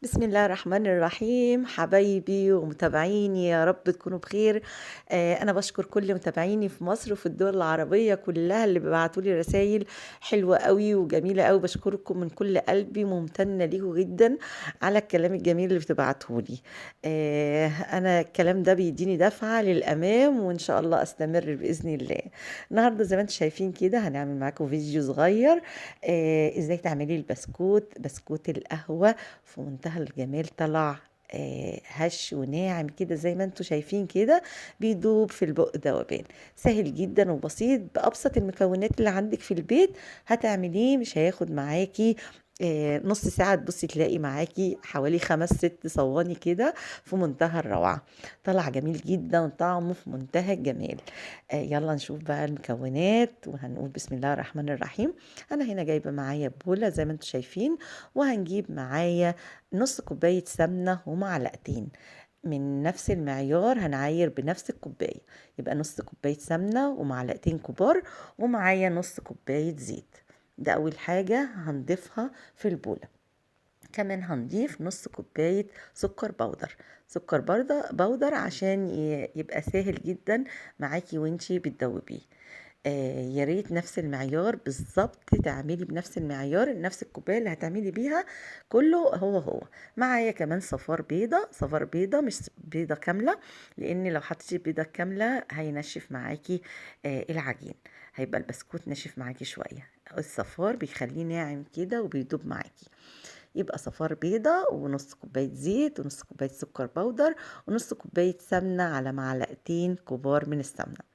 بسم الله الرحمن الرحيم، حبايبي ومتابعيني يا رب تكونوا بخير. أنا باشكر كل متابعيني في مصر وفي الدول العربية كلها اللي بيبعتوا لي رسايل حلوة أوي وجميلة أوي، باشكركم من كل قلبي، ممتنة ليكم جدًا على الكلام الجميل اللي بتبعتوه لي. أنا الكلام ده بيديني دفعة للأمام وإن شاء الله أستمر بإذن الله. النهارده زي ما أنتم شايفين كده هنعمل معاكم فيديو صغير، إزاي تعملي بسكوت القهوة في منتهى الجمال. طلع هش وناعم كده زي ما انتوا شايفين كده، بيدوب في البق ذوبان. سهل جدا وبسيط، بأبسط المكونات اللي عندك في البيت هتعمليه. مش هياخد معاكي نص ساعة، تبصي تلاقي معاكي حوالي 5 6 صواني كده، في منتهى الروعة. طلع جميل جدا وطعمه في منتهى الجمال. يلا نشوف بقى المكونات وهنقول بسم الله الرحمن الرحيم. انا هنا جايبة معايا بولة زي ما انتوا شايفين، وهنجيب معايا نص كوباية سمنة ومعلقتين من نفس المعيار، هنعاير بنفس الكوباية. يبقى نص كوباية سمنة ومعلقتين كبار، ومعايا نص كوباية زيت. ده أول حاجة هنضيفها في البولة. كمان هنضيف نص كوباية سكر بودر. سكر بودر عشان يبقى سهل جدا معاكي وانتي بتدوبيه. يا ريت نفس المعيار بالظبط، تعملي بنفس المعيار، نفس الكوبايه اللي هتعملي بيها كله هو. معايا كمان صفار بيضه مش بيضه كامله، لان لو حطيتي بيضه كامله هينشف معاكي العجين، هيبقى البسكوت ناشف معاكي شويه. الصفار بيخليه ناعم كده وبيدوب معاكي. يبقى صفار بيضة ونص كوباية زيت ونص كوباية سكر بودر ونص كوباية سمنة على معلقتين كبار من السمنة.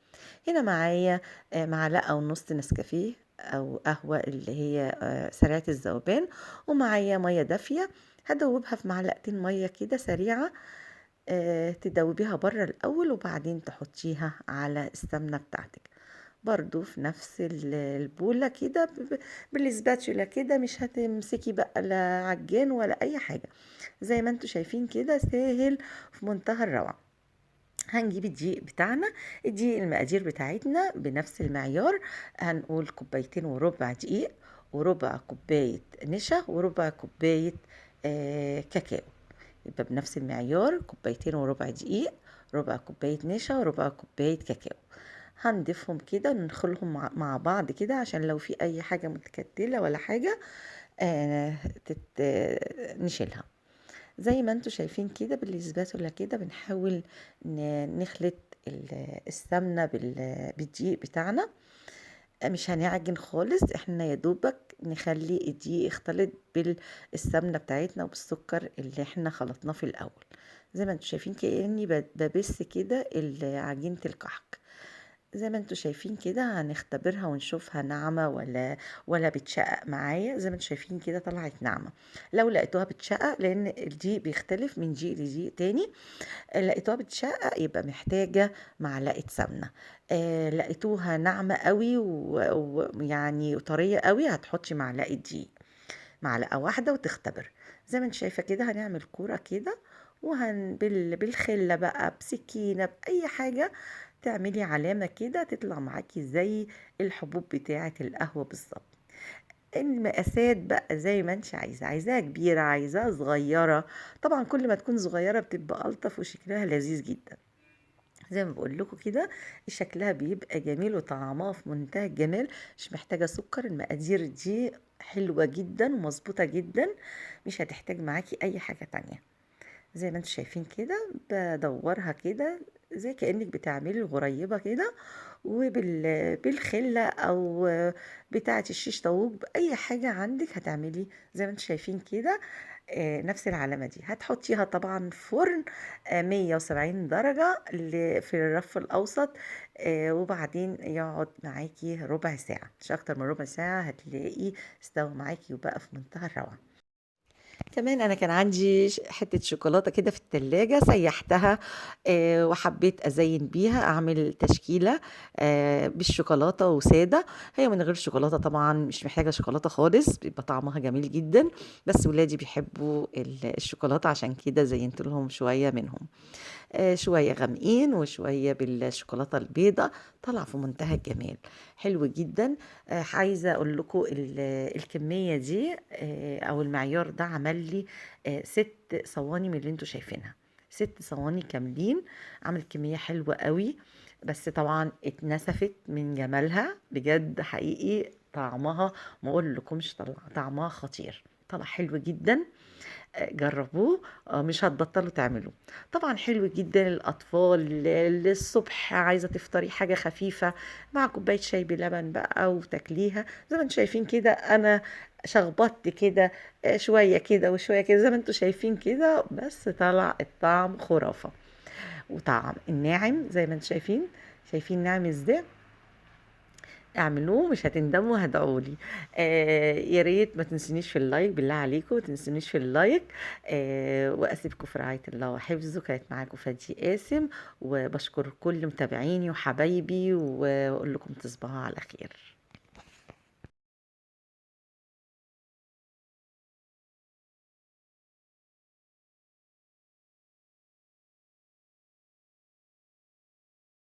هنا معايا معلقة ونص نسكافيه أو قهوة اللي هي سريعة الذوبان، ومعايا مية دافية هدوبها في معلقتين مية كده سريعة. تدوبيها بره الأول وبعدين تحطيها على السمنة بتاعتك، برضو في نفس البولة كده بالسباتشولا كده، مش هتمسكي بقى لا عجان ولا أي حاجة. زي ما انتوا شايفين كده سهل في منتهى الروعة. هنجيب الدقيق بتاعنا، الدقيق المقادير بتاعتنا بنفس المعيار. هنقول كوبايتين وربع دقيق، وربع كوباية نشا، وربع كوباية كاكاو. يبقى بنفس المعيار كوبايتين وربع دقيق، ربع كوباية نشا، وربع كوباية كاكاو. هنضيفهم كده ندخلهم مع بعض كده، عشان لو في اي حاجة متكتلة ولا حاجة آه نشيلها. زي ما انتوا شايفين كده بالسباتولا كده بنحاول نخلط السمنة بالدقيق بتاعنا. مش هنعجن خالص، احنا يا دوبك نخلي الدقيق يختلط بالسمنة بتاعتنا وبالسكر اللي احنا خلطناه في الاول. زي ما انتوا شايفين كأني ببس كده عجينة الكحك. زي ما انتوا شايفين كده هنختبرها ونشوفها ناعمة ولا بتشقق معايا. زي ما انتوا شايفين كده طلعت ناعمة. لو لقيتوها بتشقق، لان الدقيق بيختلف من دقيق لدقيق تاني، لقيتوها بتشقق يبقى محتاجة معلقة سمنة. لقيتوها ناعمة قوي ويعني طرية قوي، هتحطي معلقة دقيق، معلقة واحدة وتختبر. زي ما انت شايفة كده هنعمل كورة كده، بالخلة بقى، بسكينة، بأي حاجة تعملي علامة كده تطلع معاكي زي الحبوب بتاعة القهوة بالظبط. المقاسات بقى زي ما انت عايزاها كبيرة، عايزاها صغيرة. طبعا كل ما تكون صغيرة بتبقى ألطف وشكلها لذيذ جدا. زي ما بقول لكم كده شكلها بيبقى جميل وطعمها في منتهى الجمال. مش محتاجة سكر، المقادير دي حلوة جدا ومظبوطة جدا، مش هتحتاج معاكي أي حاجة تانية. زي ما انتوا شايفين كده بدورها كده زي كأنك بتعملي الغريبة كده، بالخلة او بتاعة الشيش طاووق، بأي حاجة عندك هتعملي زي ما انتوا شايفين كده. نفس العلامة دي هتحطيها طبعا في فرن 170 درجة في الرف الأوسط. وبعدين يقعد معاكي ربع ساعة، مش أكتر من ربع ساعة، هتلاقي استوى معاكي وبقى في منتهى الروعة. كمان انا كان عندي حته شوكولاته كده في التلاجة، سيحتها وحبيت ازين بيها، اعمل تشكيله بالشوكولاته وساده. هي من غير شوكولاته طبعا، مش محتاجه شوكولاته خالص، بيبقى طعمها جميل جدا. بس ولادي بيحبوا الشوكولاته، عشان كده زينت لهم شويه منهم. شوية غامقين وشوية بالشوكولاتة البيضا، طالعة في منتهى الجمال، حلو جدًا. عايزة أقول لكم الكمية دي أو المعيار ده عمل لي 6 صواني من اللي أنتم شايفينها، 6 صواني كاملين، عمل كمية حلوة أوي، بس طبعًا اتنسفت من جمالها، بجد حقيقي طعمها ما أقولكمش طعمها خطير، طلع حلو جدًا. جربوه، مش هتبطلوا تعملوه. طبعا حلو جدا الأطفال الصبح عايزة تفطري حاجة خفيفة مع كوباية شاي بلبن بقى وتاكليها زي ما انتم شايفين كده. أنا شخبطت كده شوية كده وشوية كده زي ما انتم شايفين كده، بس طلع الطعم خرافة. وطعم الناعم زي ما انتم شايفين، شايفين ناعم ازاي. اعملوه مش هتندموا، هدعولي. يا ريت ما تنسونيش في اللايك، بالله عليكم ما تنسونيش في اللايك. واسيبكم في رعاية الله وحفظه. كانت معاكم فادي قاسم، وبشكر كل متابعيني وحبايبي، واقول لكم تصبحوا على خير.